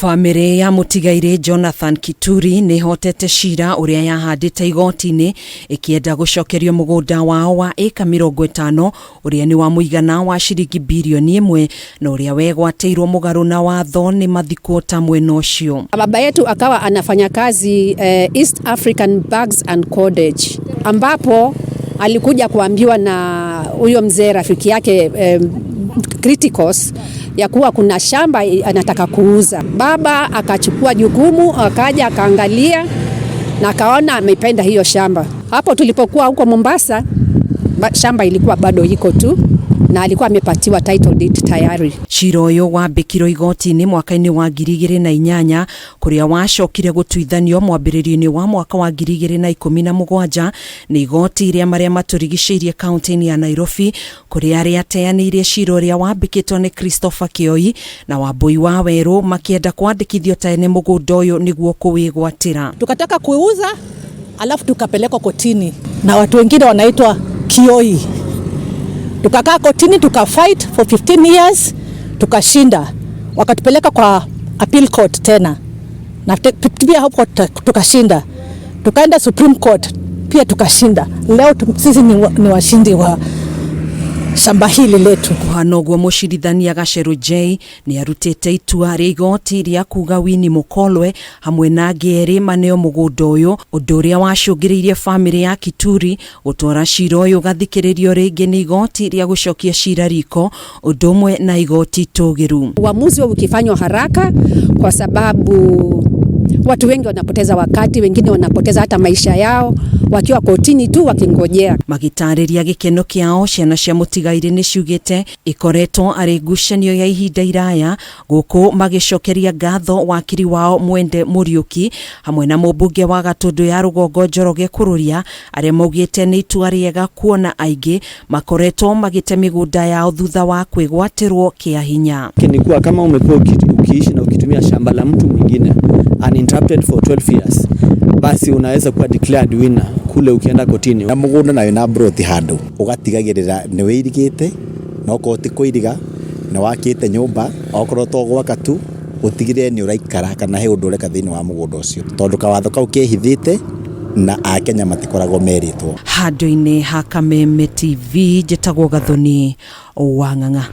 Bamiri ya mutigaire Jonathan Kituri ni hotete cira uria yahandite igoti-ini ikienda gucokerio mugunda wao wa eka 50 uria ni wa muigana wa ciringi mbirioni 1 na uria wegwatiirwo mugaru na watho ni mathikuota mwena ucio. Baba yetu akawa anafanya kazi East African Bags and Cordage, ambapo alikuja kuambiwa na huyo mzee rafiki yake criticals ya kuwa kuna shamba anataka kuuza. Baba akachukua jukumu, akaja akaangalia na akaona amependa hiyo shamba. Hapo tulipokuwa huko Mombasa, shamba ilikuwa bado iko tu na alikuwa amepatiwa title deed tayari. Cira uyu wambikirwo igoti-ini mwaka-ini wa 2008 kuria wacokire gutwithanio mwambiririo-ini wa mwaka wa 2017 ni igoti iria maria maturigiceirie kaunti-ini ya Nairobi kuria aria ateanirie cira uria wambikitwo ni Christopher Kioi na Wambui wa Weru makienda kwandikithio taene mugunda uyu niguo kuwigwatira. Tukataka kuuza alafu tukapelekwa kotini na watu wengine wanaitwa Kioi. Tukakaa kotini tukafight for 15 years tukashinda, wakatupeleka kwa appeal court tena na pia hapo tukashinda, tukaenda Supreme Court pia tukashinda. Leo sisi ni washindi wa shamba hili letu. Hanogwo mucirithania Gaceru J ni arutite itua ria igoti ria kuga Wini Mukolwe hamwe na ngeri maneo mugunda uyu undu uria wacungiriirie family ya Kituri gutwara cira uyu gathikiririo ringi ni igoti ria gucokia cira riko undu umwe na igoti itugiru. Uamuzi wa ukifanywa haraka kwa sababu watu wengi wanapoteza wakati, wengine wanapoteza hata maisha yao wakiwa kotini tu wakingojea. Magitariria gikeno kiao ciana cia mutigaire ni ciugite ikoretwo ari ngucanio ya ihinda iraya guku magicokeria ngatho wakiri wao Mwende Muriuki hamwe na mubunge wa Gatundu ya Rugongo Njoroge Kururia aria maugite ni itua riega kuona aingi makoretwo magite migunda yao thutha wa kwigwatirwo kiahinya. Kinikuwa kama umekuwa ukiishi na ukitumia shamba la mtu mwingine uninterrupted for 12 years, basi unaweza kuwa declared winner kule ukienda kotini. Na mugunda nayo na broti handu ugatigagirira ni wirigite no koti kuiriga na wakite nyumba okorwo to gwaka tu utigire ni uraikara kana he undu ureka thiini wa mugunda ucio tondu kawatho kau kehithite na akenya matikoragwo meritwo. Handu-ini ha Kameme TV njitagwo Gathoni Wang'ang'a.